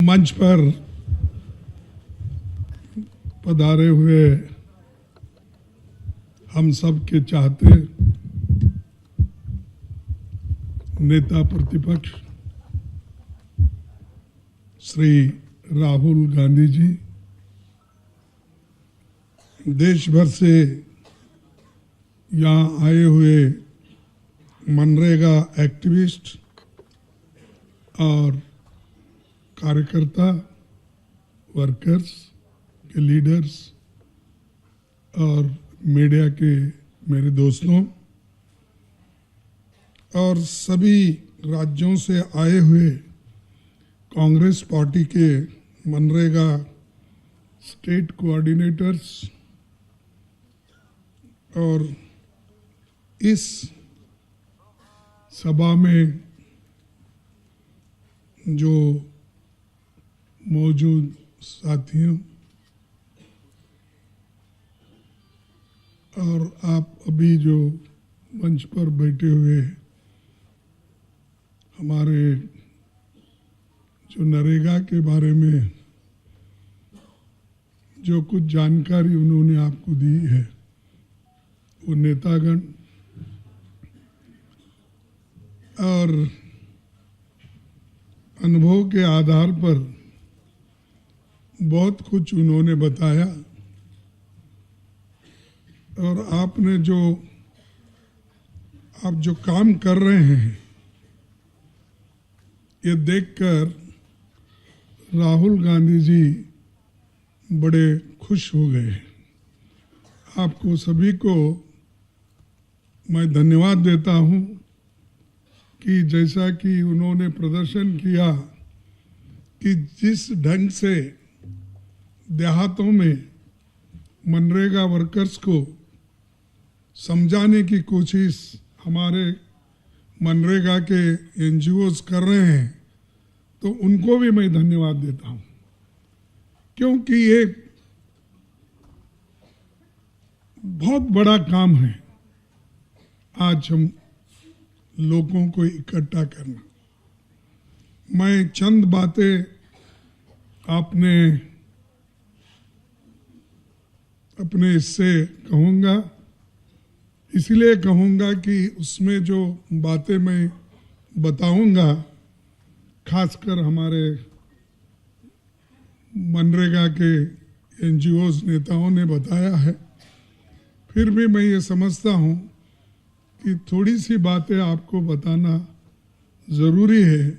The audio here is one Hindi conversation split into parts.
मंच पर पधारे हुए हम सब के चाहते नेता प्रतिपक्ष श्री राहुल गांधी जी, देश भर से यहाँ आए हुए मनरेगा एक्टिविस्ट और कार्यकर्ता, वर्कर्स के लीडर्स और मीडिया के मेरे दोस्तों और सभी राज्यों से आए हुए कांग्रेस पार्टी के मनरेगा स्टेट कोऑर्डिनेटर्स और इस सभा में जो मौजूद साथियों और आप अभी जो मंच पर बैठे हुए हमारे जो नरेगा के बारे में जो कुछ जानकारी उन्होंने आपको दी है, वो नेतागण और अनुभव के आधार पर बहुत कुछ उन्होंने बताया और आपने आप जो काम कर रहे हैं ये देखकर राहुल गांधी जी बड़े खुश हो गए। आपको सभी को मैं धन्यवाद देता हूं कि जैसा कि उन्होंने प्रदर्शन किया कि जिस ढंग से देहातों में मनरेगा वर्कर्स को समझाने की कोशिश हमारे मनरेगा के एनजीओज कर रहे हैं, तो उनको भी मैं धन्यवाद देता हूं, क्योंकि ये बहुत बड़ा काम है आज हम लोगों को इकट्ठा करना। मैं चंद बातें आपने अपने इससे कहूँगा, इसलिए कहूँगा कि उसमें जो बातें मैं बताऊँगा खासकर हमारे मनरेगा के एनजीओज नेताओं ने बताया है, फिर भी मैं ये समझता हूँ कि थोड़ी सी बातें आपको बताना ज़रूरी है,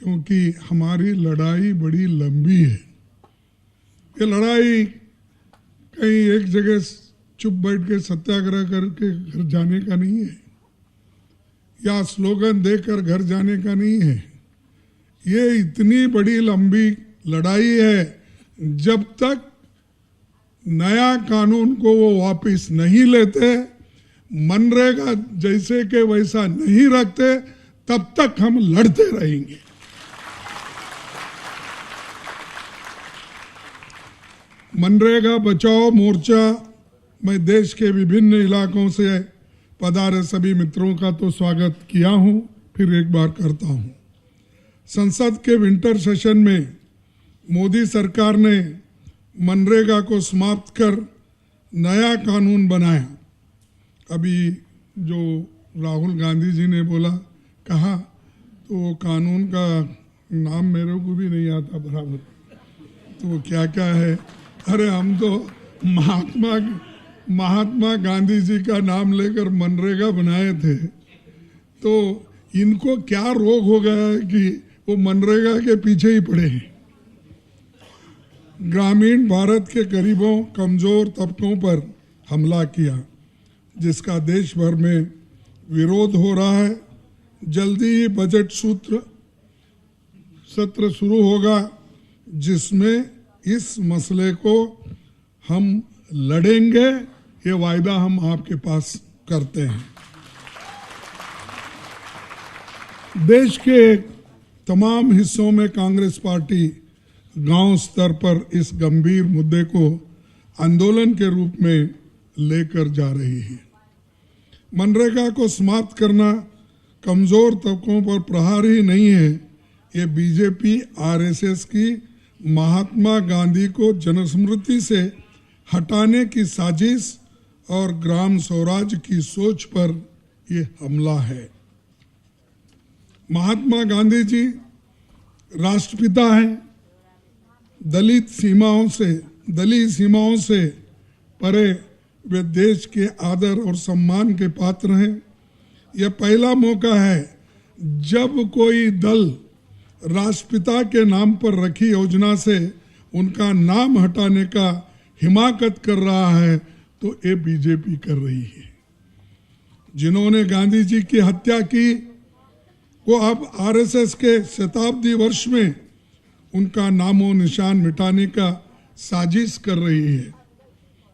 क्योंकि हमारी लड़ाई बड़ी लंबी है। ये लड़ाई कहीं एक जगह चुप बैठ के सत्याग्रह करके घर जाने का नहीं है या स्लोगन देकर घर जाने का नहीं है। ये इतनी बड़ी लंबी लड़ाई है, जब तक नया कानून को वो वापस नहीं लेते, मनरेगा जैसे के वैसा नहीं रखते, तब तक हम लड़ते रहेंगे। मनरेगा बचाओ मोर्चा मैं देश के विभिन्न इलाकों से पधारे सभी मित्रों का तो स्वागत किया हूं, फिर एक बार करता हूं। संसद के विंटर सेशन में मोदी सरकार ने मनरेगा को समाप्त कर नया कानून बनाया। अभी जो राहुल गांधी जी ने कहा तो वो कानून का नाम मेरे को भी नहीं आता बराबर, तो क्या क्या है। अरे हम तो महात्मा गांधी जी का नाम लेकर मनरेगा बनाए थे, तो इनको क्या रोग हो गया है कि वो मनरेगा के पीछे ही पड़े हैं। ग्रामीण भारत के गरीबों कमजोर तबकों पर हमला किया, जिसका देश भर में विरोध हो रहा है। जल्दी ही बजट सत्र शुरू होगा, जिसमें इस मसले को हम लड़ेंगे, ये वायदा हम आपके पास करते हैं। देश के तमाम हिस्सों में कांग्रेस पार्टी गांव स्तर पर इस गंभीर मुद्दे को आंदोलन के रूप में लेकर जा रही है। मनरेगा को समाप्त करना कमजोर तबकों पर प्रहार ही नहीं है, ये बीजेपी आरएसएस की महात्मा गांधी को जनस्मृति से हटाने की साजिश और ग्राम स्वराज की सोच पर ये हमला है। महात्मा गांधी जी राष्ट्रपिता हैं, दलित सीमाओं से परे वे देश के आदर और सम्मान के पात्र हैं। यह पहला मौका है जब कोई दल राष्ट्रपिता के नाम पर रखी योजना से उनका नाम हटाने का हिमाकत कर रहा है, तो ये बीजेपी कर रही है। जिन्होंने गांधी जी की हत्या की वो अब आरएसएस के शताब्दी वर्ष में उनका नामो निशान मिटाने का साजिश कर रही है,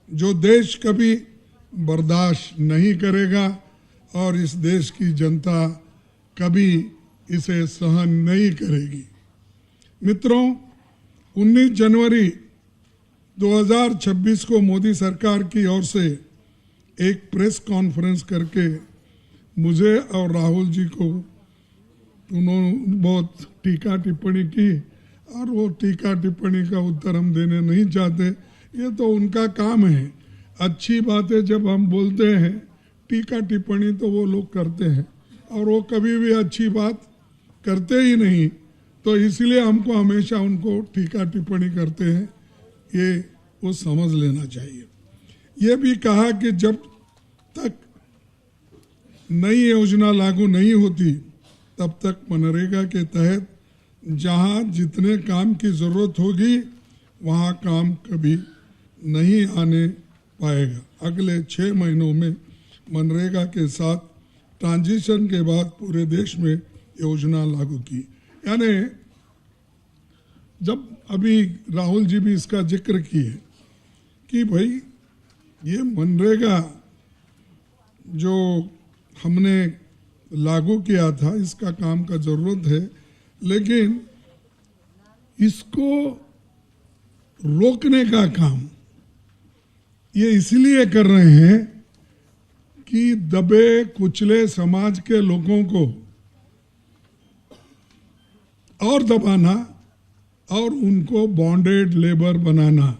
जो देश कभी बर्दाश्त नहीं करेगा और इस देश की जनता कभी इसे सहन नहीं करेगी। मित्रों, 19 जनवरी 2026 को मोदी सरकार की ओर से एक प्रेस कॉन्फ्रेंस करके मुझे और राहुल जी को उन्होंने बहुत टीका टिप्पणी की, और वो टीका टिप्पणी का उत्तर हम देने नहीं चाहते, ये तो उनका काम है। अच्छी बातें जब हम बोलते हैं, टीका टिप्पणी तो वो लोग करते हैं, और वो कभी भी अच्छी बात करते ही नहीं, तो इसलिए हमको हमेशा उनको टीका टिप्पणी करते हैं, ये वो समझ लेना चाहिए। ये भी कहा कि जब तक नई योजना लागू नहीं होती तब तक मनरेगा के तहत जहां जितने काम की जरूरत होगी वहां काम कभी नहीं आने पाएगा। अगले 6 महीनों में मनरेगा के साथ ट्रांजिशन के बाद पूरे देश में योजना लागू की। यानी जब अभी राहुल जी भी इसका जिक्र किए कि भाई ये मनरेगा जो हमने लागू किया था, इसका काम का जरूरत है, लेकिन इसको रोकने का काम ये इसलिए कर रहे हैं कि दबे कुचले समाज के लोगों को और दबाना और उनको बॉन्डेड लेबर बनाना।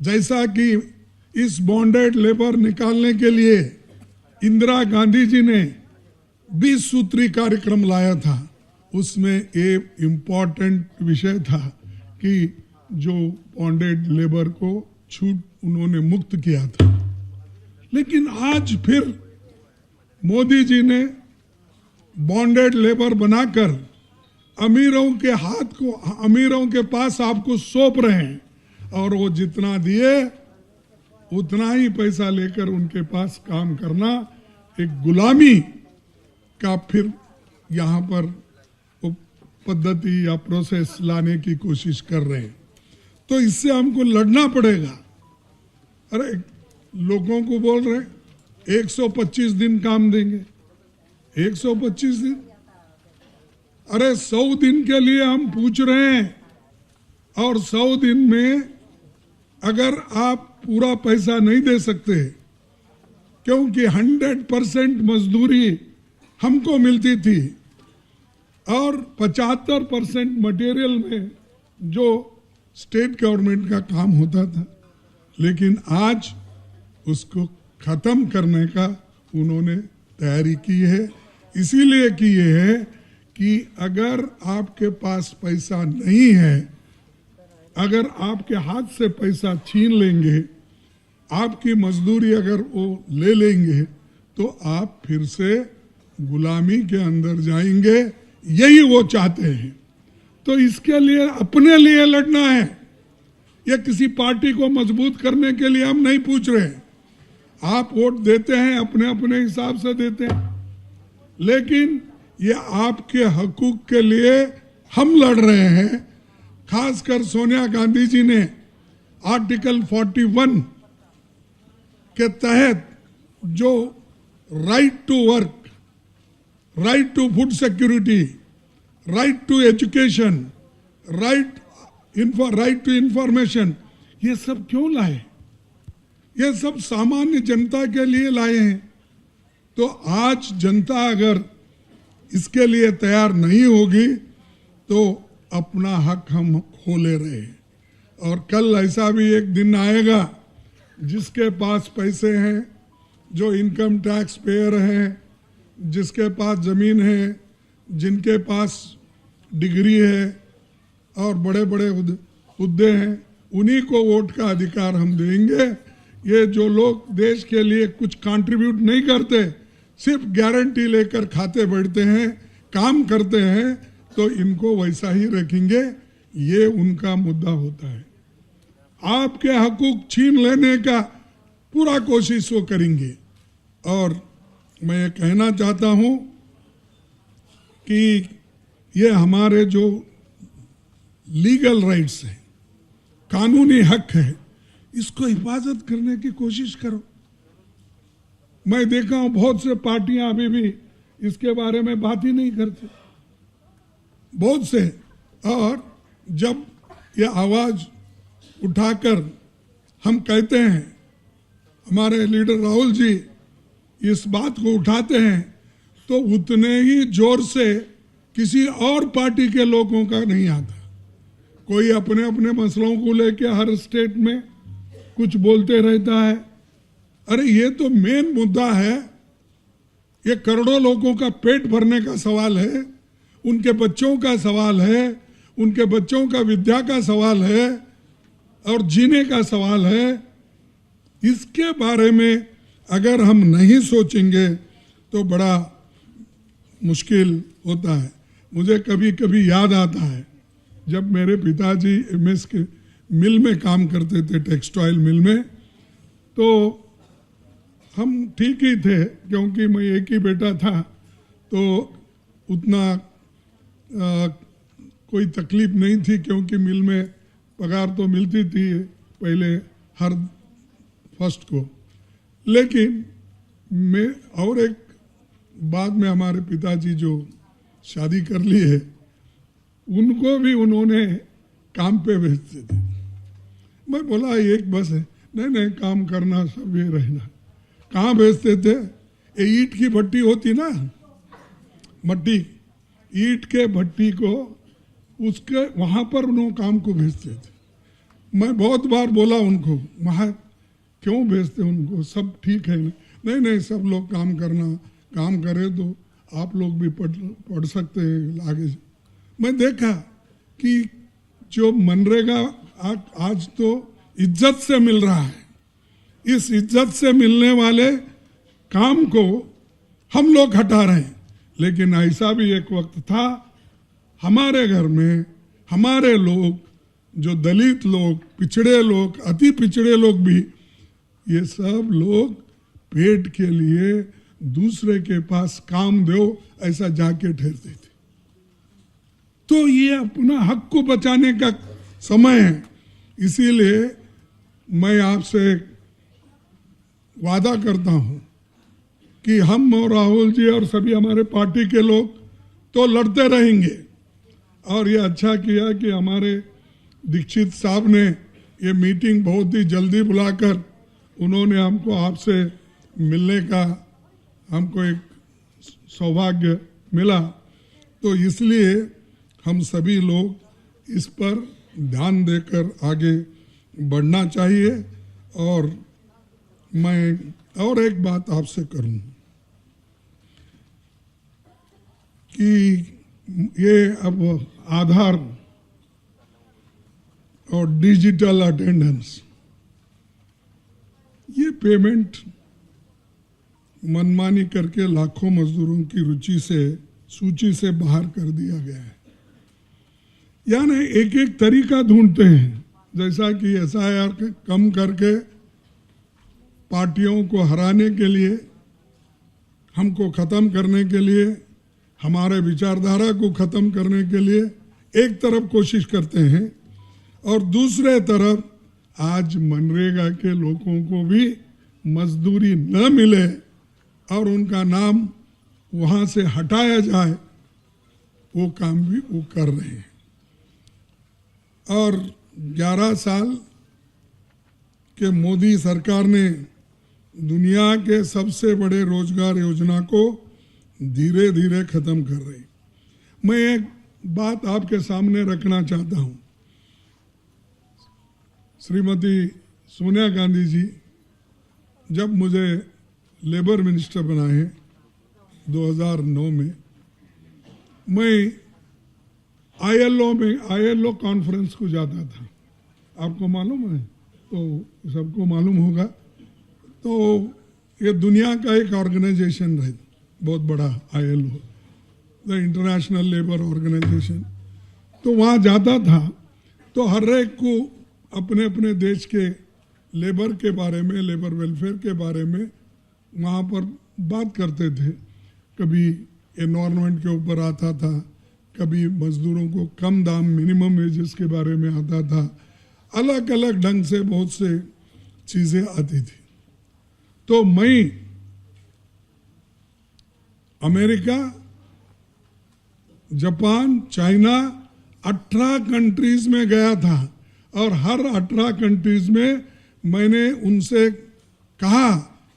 जैसा कि इस बॉन्डेड लेबर निकालने के लिए इंदिरा गांधी जी ने 20 सूत्री कार्यक्रम लाया था, उसमें एक इम्पॉर्टेंट विषय था कि जो बॉन्डेड लेबर को छूट उन्होंने मुक्त किया था। लेकिन आज फिर मोदी जी ने बॉन्डेड लेबर बनाकर अमीरों के पास आपको सौंप रहे हैं, और वो जितना दिए उतना ही पैसा लेकर उनके पास काम करना, एक गुलामी का फिर यहाँ पर पद्धति या प्रोसेस लाने की कोशिश कर रहे हैं। तो इससे हमको लड़ना पड़ेगा। अरे लोगों को बोल रहे 125 दिन काम देंगे, 125 दिन, अरे 100 दिन के लिए हम पूछ रहे हैं, और 100 दिन में अगर आप पूरा पैसा नहीं दे सकते, क्योंकि 100% मजदूरी हमको मिलती थी और 75% मटेरियल में जो स्टेट गवर्नमेंट का काम होता था, लेकिन आज उसको खत्म करने का उन्होंने तैयारी की है। इसीलिए की है कि अगर आपके पास पैसा नहीं है, अगर आपके हाथ से पैसा छीन लेंगे, आपकी मजदूरी अगर वो ले लेंगे, तो आप फिर से गुलामी के अंदर जाएंगे। यही वो चाहते हैं। तो इसके लिए अपने लिए लड़ना है, या किसी पार्टी को मजबूत करने के लिए हम नहीं पूछ रहे। आप वोट देते हैं अपने अपने हिसाब से देते हैं, लेकिन ये आपके हकूक के लिए हम लड़ रहे हैं। खासकर सोनिया गांधी जी ने आर्टिकल 41 के तहत जो right to work, right to food security, right to education, right to information, ये सब क्यों लाए? ये सब सामान्य जनता के लिए लाए हैं। तो आज जनता अगर इसके लिए तैयार नहीं होगी तो अपना हक हम खो ले रहे हैं। और कल ऐसा भी एक दिन आएगा जिसके पास पैसे हैं, जो इनकम टैक्स पेयर हैं, जिसके पास ज़मीन है, जिनके पास डिग्री है और बड़े बड़े हुद्दे हैं, उन्हीं को वोट का अधिकार हम देंगे। ये जो लोग देश के लिए कुछ कंट्रीब्यूट नहीं करते, सिर्फ गारंटी लेकर खाते बैठते हैं, काम करते हैं, तो इनको वैसा ही रखेंगे। ये उनका मुद्दा होता है। आपके हकूक छीन लेने का पूरा कोशिश वो करेंगे। और मैं ये कहना चाहता हूं कि ये हमारे जो लीगल राइट्स हैं, कानूनी हक है, इसको हिफाजत करने की कोशिश करो। मैं देखा हूं बहुत से पार्टियां अभी भी इसके बारे में बात ही नहीं करते, बहुत से। और जब ये आवाज उठाकर हम कहते हैं, हमारे लीडर राहुल जी इस बात को उठाते हैं, तो उतने ही जोर से किसी और पार्टी के लोगों का नहीं आता। कोई अपने अपने मसलों को लेकर हर स्टेट में कुछ बोलते रहता है। अरे ये तो मेन मुद्दा है, ये करोड़ों लोगों का पेट भरने का सवाल है, उनके बच्चों का सवाल है, उनके बच्चों का विद्या का सवाल है और जीने का सवाल है। इसके बारे में अगर हम नहीं सोचेंगे तो बड़ा मुश्किल होता है। मुझे कभी कभी याद आता है जब मेरे पिताजी एमएस के मिल में काम करते थे, टेक्सटाइल मिल में, तो हम ठीक ही थे क्योंकि मैं एक ही बेटा था, तो उतना कोई तकलीफ नहीं थी क्योंकि मिल में पगार तो मिलती थी पहले हर फर्स्ट को। लेकिन मैं और एक बाद में हमारे पिताजी जो शादी कर ली है, उनको भी उन्होंने काम पे भेजते थे। मैं बोला एक बस है, नहीं नहीं काम करना सब ये रहना। कहाँ भेजते थे? ये ईंट की भट्टी होती ना, मट्टी, ईंट के भट्टी को उसके वहाँ पर उन्होंने काम को भेजते थे। मैं बहुत बार बोला उनको, वहाँ क्यों भेजते उनको, सब ठीक है। नहीं नहीं सब लोग काम करना, काम करे तो आप लोग भी पढ़ सकते हैं आगे। मैं देखा कि जो मनरेगा आज तो इज्जत से मिल रहा है, इस इज्जत से मिलने वाले काम को हम लोग हटा रहे हैं। लेकिन ऐसा भी एक वक्त था हमारे घर में हमारे लोग, जो दलित लोग, पिछड़े लोग, अति पिछड़े लोग भी, ये सब लोग पेट के लिए दूसरे के पास काम दो ऐसा जाके ठहरते थे। तो ये अपना हक को बचाने का समय है। इसीलिए मैं आपसे वादा करता हूं कि हम और राहुल जी और सभी हमारे पार्टी के लोग तो लड़ते रहेंगे। और ये अच्छा किया कि हमारे दीक्षित साहब ने ये मीटिंग बहुत ही जल्दी बुलाकर उन्होंने हमको आपसे मिलने का हमको एक सौभाग्य मिला। तो इसलिए हम सभी लोग इस पर ध्यान देकर आगे बढ़ना चाहिए। और मैं और एक बात आपसे करूं कि ये अब आधार और डिजिटल अटेंडेंस, ये पेमेंट मनमानी करके लाखों मजदूरों की रुचि से सूची से बाहर कर दिया गया है। यानी एक एक तरीका ढूंढते हैं, जैसा कि एसआईआर कम करके पार्टियों को हराने के लिए, हमको ख़त्म करने के लिए, हमारे विचारधारा को ख़त्म करने के लिए एक तरफ कोशिश करते हैं और दूसरे तरफ आज मनरेगा के लोगों को भी मजदूरी न मिले और उनका नाम वहाँ से हटाया जाए, वो काम भी वो कर रहे हैं। और 11 साल के मोदी सरकार ने दुनिया के सबसे बड़े रोजगार योजना को धीरे धीरे खत्म कर रही। मैं एक बात आपके सामने रखना चाहता हूं। श्रीमती सोनिया गांधी जी जब मुझे लेबर मिनिस्टर बनाए 2009 में, मैं आईएलओ कॉन्फ्रेंस को जाता था। आपको मालूम है, तो सबको मालूम होगा। तो ये दुनिया का एक ऑर्गेनाइजेशन है, बहुत बड़ा ILO, the International Labour Organisation. तो वहाँ जाता था तो हर एक को अपने अपने देश के लेबर के बारे में, लेबर वेलफेयर के बारे में वहाँ पर बात करते थे। कभी एनवायरनमेंट के ऊपर आता था, कभी मजदूरों को कम दाम मिनिमम वेजेस के बारे में आता था। अलग अलग ढंग से बहुत से चीज़ें आती थी। तो मैं अमेरिका, जापान, चाइना 18 कंट्रीज में गया था और हर 18 कंट्रीज में मैंने उनसे कहा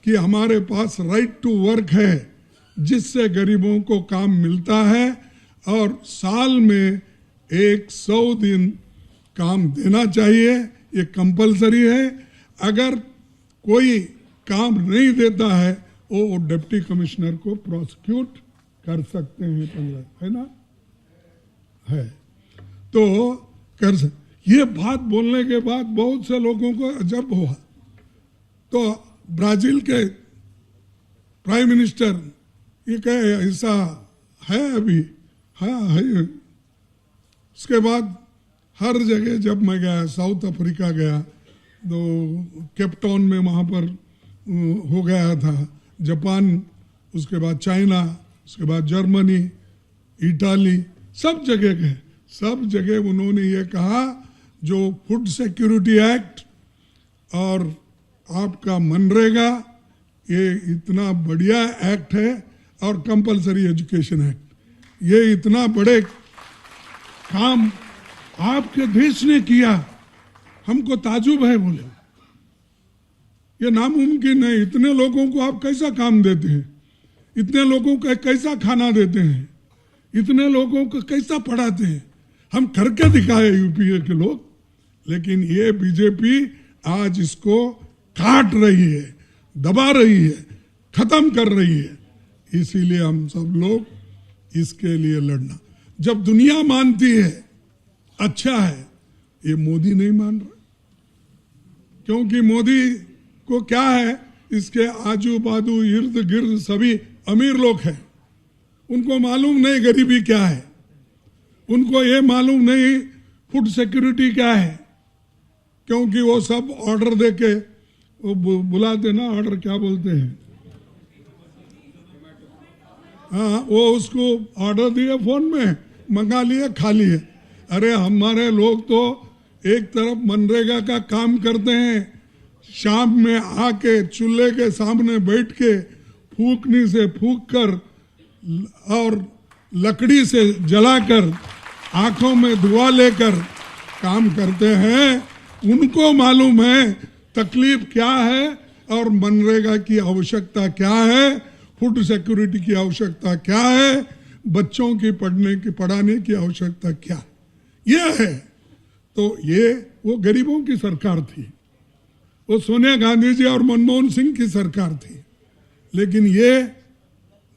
कि हमारे पास राइट टू वर्क है, जिससे गरीबों को काम मिलता है और साल में 100 दिन काम देना चाहिए, ये कंपलसरी है। अगर कोई काम नहीं देता है वो डिप्टी कमिश्नर को प्रोसिक्यूट कर सकते हैं, है ना? है तो कर सकते। ये बात बोलने के बाद बहुत से लोगों को अजब हुआ। तो ब्राजील के प्राइम मिनिस्टर ये कहे ऐसा है अभी, हाँ है। उसके बाद हर जगह जब मैं गया, साउथ अफ्रीका गया तो केपटाउन में वहाँ पर हो गया था, जापान, उसके बाद चाइना, उसके बाद जर्मनी, इटाली, सब जगह गए। सब जगह उन्होंने ये कहा जो फूड सिक्योरिटी एक्ट और आपका मनरेगा, ये इतना बढ़िया एक्ट है, और कंपलसरी एजुकेशन एक्ट, ये इतना बड़े काम आपके देश ने किया, हमको ताजुब है। बोले ये नामुमकिन है, इतने लोगों को आप कैसा काम देते हैं, इतने लोगों को कैसा खाना देते हैं, इतने लोगों को कैसा पढ़ाते हैं। हम करके दिखाए यूपीए के लोग, लेकिन ये बीजेपी आज इसको काट रही है, दबा रही है, खत्म कर रही है। इसीलिए हम सब लोग इसके लिए लड़ना। जब दुनिया मानती है अच्छा है, ये मोदी नहीं मान रहा, क्योंकि मोदी को क्या है, इसके आजू बाजू इर्द गिर्द सभी अमीर लोग हैं। उनको मालूम नहीं गरीबी क्या है, उनको ये मालूम नहीं फूड सिक्योरिटी क्या है, क्योंकि वो सब ऑर्डर देके वो बुलाते ना, ऑर्डर क्या बोलते हैं, हाँ, वो उसको ऑर्डर दिए, फोन में मंगा लिए, खा लिए। अरे हमारे लोग तो एक तरफ मनरेगा का काम करते हैं, शाम में आके चूल्हे के सामने बैठ के फूकनी से फूक कर और लकड़ी से जलाकर आंखों में धुआं लेकर काम करते हैं। उनको मालूम है तकलीफ क्या है और मनरेगा की आवश्यकता क्या है, फूड सिक्योरिटी की आवश्यकता क्या है, बच्चों की पढ़ाने की आवश्यकता क्या है, ये है। तो ये वो गरीबों की सरकार थी, वो सोनिया गांधी जी और मनमोहन सिंह की सरकार थी, लेकिन ये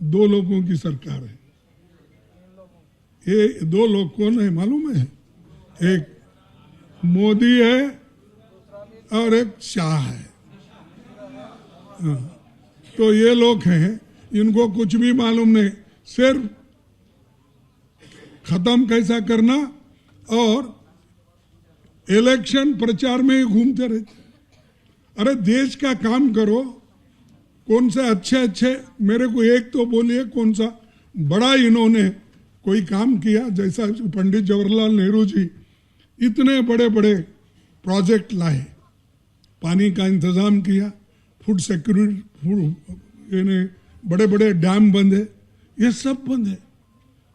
दो लोगों की सरकार है। ये दो लोग कौन है मालूम है? एक मोदी है और एक शाह है। तो ये लोग हैं, इनको कुछ भी मालूम नहीं, सिर्फ खत्म कैसा करना और इलेक्शन प्रचार में ही घूमते रहते। अरे देश का काम करो, कौन सा अच्छे मेरे को एक तो बोलिए कौन सा बड़ा इन्होंने कोई काम किया। जैसा पंडित जवाहरलाल नेहरू जी इतने बड़े बड़े प्रोजेक्ट लाए, पानी का इंतजाम किया, फूड सिक्योरिटी, बड़े बड़े डैम बंधे, ये सब बंद है।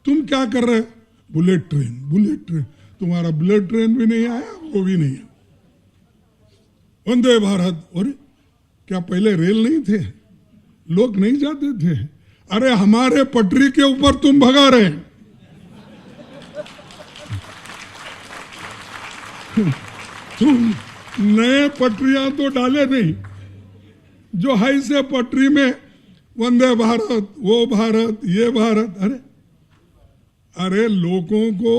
तुम क्या कर रहे हो? Bullet train. तुम्हारा बुलेट ट्रेन भी नहीं आया, वो भी नहीं है। वंदे भारत, और क्या पहले रेल नहीं थे? लोग नहीं जाते थे? अरे हमारे पटरी के ऊपर तुम भगा रहे, तुम नए पटरियां तो डाले नहीं, जो है से पटरी में वंदे भारत, वो भारत, ये भारत। अरे लोगों को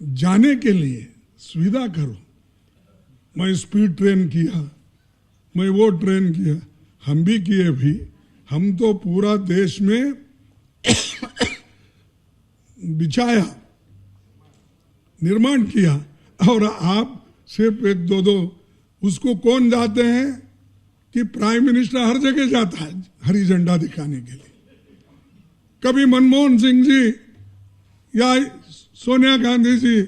जाने के लिए सुविधा करो। मैं स्पीड ट्रेन किया, मैं वो ट्रेन किया, हम भी किए भी। हम तो पूरा देश में बिछाया, निर्माण किया, और आप सिर्फ एक दो उसको कौन जाते हैं कि प्राइम मिनिस्टर हर जगह जाता है हरी झंडा दिखाने के लिए। कभी मनमोहन सिंह जी या सोनिया गांधी जी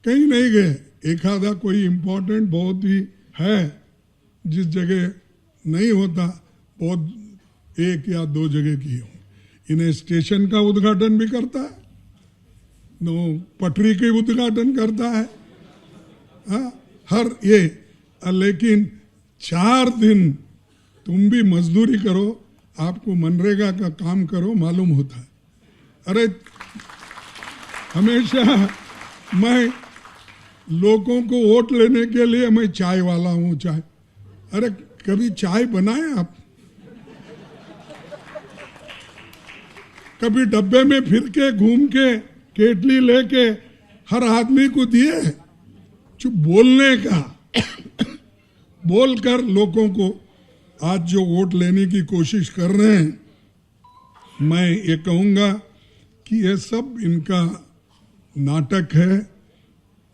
कहीं नहीं गए। एक आधा कोई इंपॉर्टेंट बहुत ही है जिस जगह नहीं होता, बहुत एक या दो जगह की हो। इन्हें स्टेशन का उद्घाटन भी करता है, पटरी के उद्घाटन करता है, हर ये। लेकिन 4 दिन तुम भी मजदूरी करो, आपको मनरेगा का काम करो, मालूम होता है। अरे हमेशा मैं लोगों को वोट लेने के लिए मैं चाय वाला हूं, चाय। अरे कभी चाय बनाए आप? कभी डब्बे में फिर के घूम के केटली लेके हर आदमी को दिए? चुप बोलने का बोलकर लोगों को आज जो वोट लेने की कोशिश कर रहे हैं, मैं ये कहूंगा कि ये सब इनका नाटक है,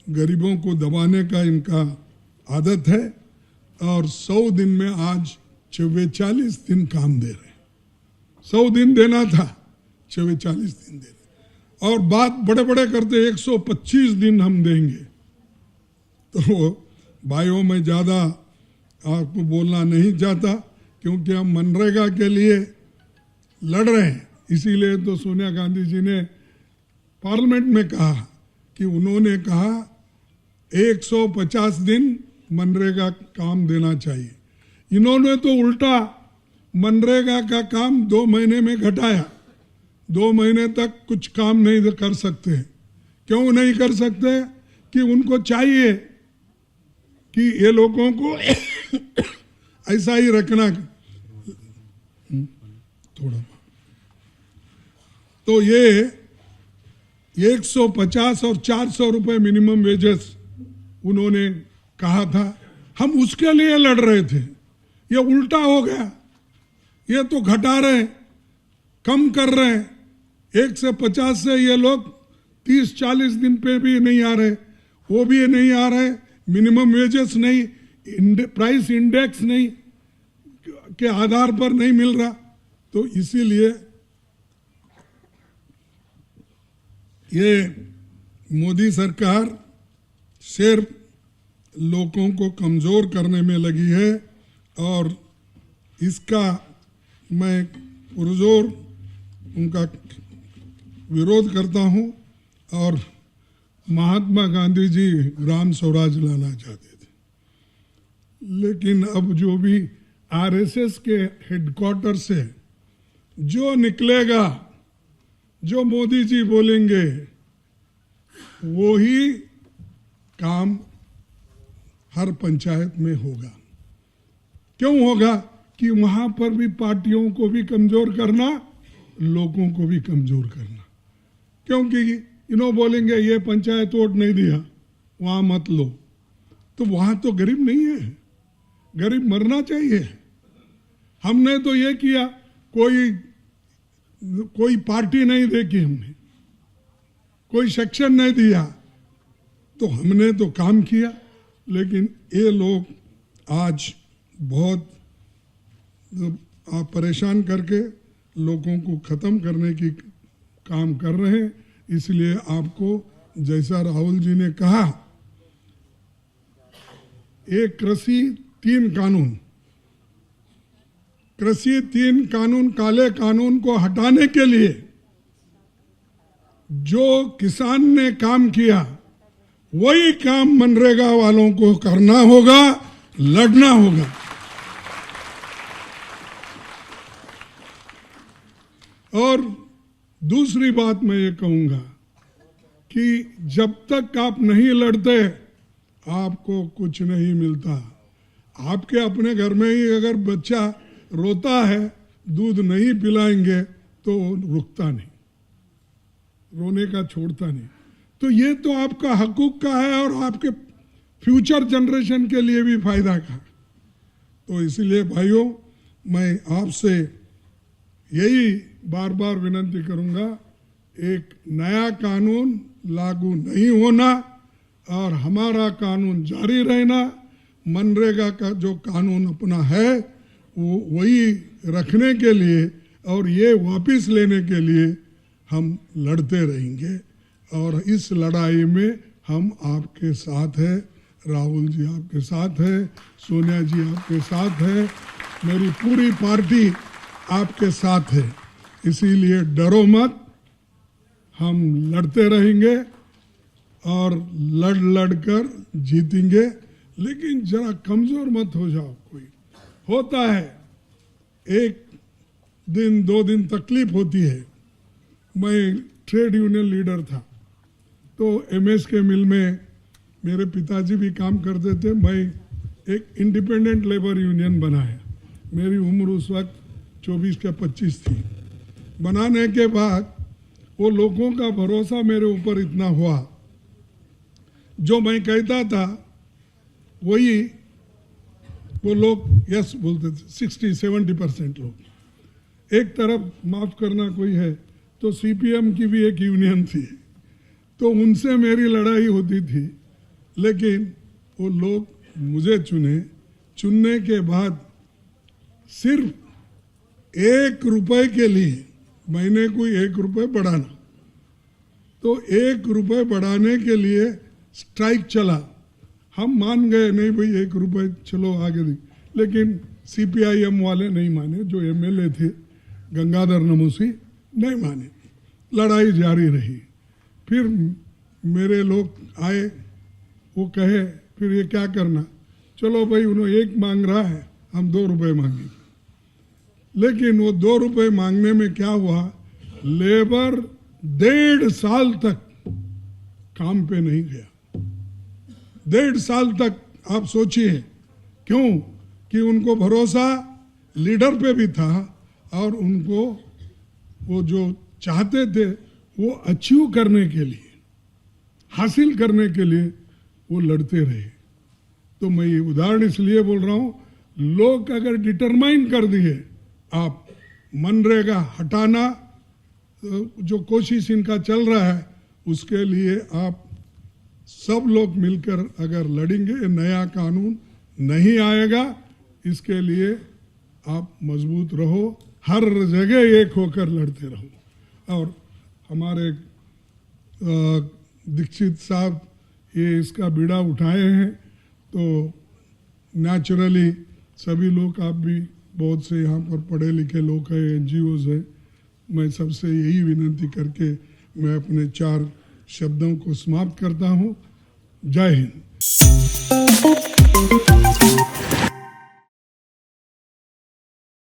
गरीबों को दबाने का इनका आदत है। और 100 दिन में आज 44 दिन काम दे रहे हैं। 100 दिन देना था, 44 दिन दे रहे। और बात बड़े बड़े करते 125 दिन हम देंगे। तो भाइयों, मैं ज़्यादा आपको बोलना नहीं चाहता, क्योंकि हम मनरेगा के लिए लड़ रहे हैं। इसीलिए तो सोनिया गांधी जी ने पार्लियामेंट में कहा कि उन्होंने कहा 150 दिन मनरेगा काम देना चाहिए। इन्होंने तो उल्टा मनरेगा का काम 2 महीने में घटाया। 2 महीने तक कुछ काम नहीं कर सकते। क्यों नहीं कर सकते? कि उनको चाहिए कि ये लोगों को ऐसा ही रखना। थोड़ा तो ये 150 और 400 रुपए मिनिमम वेजेस उन्होंने कहा था, हम उसके लिए लड़ रहे थे। ये उल्टा हो गया, ये तो घटा रहे, कम कर रहे हैं। 1 से 50 से ये लोग 30-40 दिन पे भी नहीं आ रहे, वो भी नहीं आ रहे। मिनिमम वेजेस नहीं, प्राइस इंडेक्स नहीं के आधार पर नहीं मिल रहा। तो इसीलिए ये मोदी सरकार सिर्फ लोगों को कमजोर करने में लगी है, और इसका मैं पुरजोर उनका विरोध करता हूं। और महात्मा गांधी जी ग्राम स्वराज लाना चाहते थे, लेकिन अब जो भी आरएसएस के हेडक्वार्टर से जो निकलेगा, जो मोदी जी बोलेंगे, वो ही काम हर पंचायत में होगा। क्यों होगा? कि वहां पर भी पार्टियों को भी कमजोर करना, लोगों को भी कमजोर करना। क्योंकि बोलेंगे ये पंचायत वोट नहीं दिया, वहां मत लो। तो वहां तो गरीब नहीं है, गरीब मरना चाहिए। हमने तो ये किया, कोई पार्टी नहीं देखी, हमने कोई सेक्शन नहीं दिया, तो हमने तो काम किया। लेकिन ये लोग आज बहुत परेशान करके लोगों को खत्म करने की काम कर रहे हैं। इसलिए आपको, जैसा राहुल जी ने कहा, एक कृषि 3 कानून, कृषि 3 कानून, काले कानून को हटाने के लिए जो किसान ने काम किया, वही काम मनरेगा वालों को करना होगा, लड़ना होगा। और दूसरी बात मैं ये कहूँगा कि जब तक आप नहीं लड़ते आपको कुछ नहीं मिलता। आपके अपने घर में ही अगर बच्चा रोता है, दूध नहीं पिलाएंगे तो रुकता नहीं, रोने का छोड़ता नहीं। तो ये तो आपका हकूक का है और आपके फ्यूचर जनरेशन के लिए भी फायदा का। तो इसलिए भाइयों, मैं आपसे यही बार बार विनती करूंगा, एक नया कानून लागू नहीं होना और हमारा कानून जारी रहना, मनरेगा का जो कानून अपना है वो वही रखने के लिए और ये वापस लेने के लिए हम लड़ते रहेंगे। और इस लड़ाई में हम आपके साथ हैं, राहुल जी आपके साथ है, सोनिया जी आपके साथ है, मेरी पूरी पार्टी आपके साथ है। इसीलिए डरो मत, हम लड़ते रहेंगे और लड़ कर जीतेंगे। लेकिन जरा कमजोर मत हो जाओ। कोई होता है, एक दिन 2 दिन तकलीफ होती है। मैं ट्रेड यूनियन लीडर था, तो एमएस के मिल में मेरे पिताजी भी काम करते थे। मैं एक इंडिपेंडेंट लेबर यूनियन बनाया। मेरी उम्र उस वक्त 24 का 25 थी। बनाने के बाद वो लोगों का भरोसा मेरे ऊपर इतना हुआ, जो मैं कहता था वही वो लोग यस बोलते थे। 60-70% लोग। एक तरफ माफ करना कोई है तो सीपीएम की भी एक यूनियन थी, तो उनसे मेरी लड़ाई होती थी। लेकिन वो लोग मुझे चुनने के बाद सिर्फ 1 रुपए के लिए, महीने को 1 रुपए बढ़ाना, तो 1 रुपए बढ़ाने के लिए स्ट्राइक चला। हम मान गए, नहीं भाई 1 रुपए चलो आगे दी। लेकिन सीपीआईएम वाले नहीं माने, जो एमएलए थे गंगाधर नमूसी नहीं माने। लड़ाई जारी रही। फिर मेरे लोग आए, वो कहे फिर ये क्या करना, चलो भाई उन्होंने 1 मांग रहा है, हम 2 रुपए मांगेंगे। लेकिन वो 2 रुपए मांगने में क्या हुआ, लेबर 1.5 साल तक काम पे नहीं गया। 1.5 साल तक आप सोचिए, क्यों कि उनको भरोसा लीडर पे भी था और उनको वो जो चाहते थे वो अचीव करने के लिए, हासिल करने के लिए वो लड़ते रहे। तो मैं ये उदाहरण इसलिए बोल रहा हूं, लोग अगर डिटरमाइन कर दिए आप मनरेगा हटाना, जो कोशिश इनका चल रहा है उसके लिए आप सब लोग मिलकर अगर लड़ेंगे, नया कानून नहीं आएगा। इसके लिए आप मजबूत रहो, हर जगह एक होकर लड़ते रहो। और हमारे दीक्षित साहब ये इसका बीड़ा उठाए हैं, तो नेचुरली सभी लोग, आप भी बहुत से यहाँ पर पढ़े लिखे लोग हैं, एनजीओज हैं, मैं सबसे यही विनती करके मैं अपने 4 शब्दों को समाप्त करता हूँ। जय हिंद।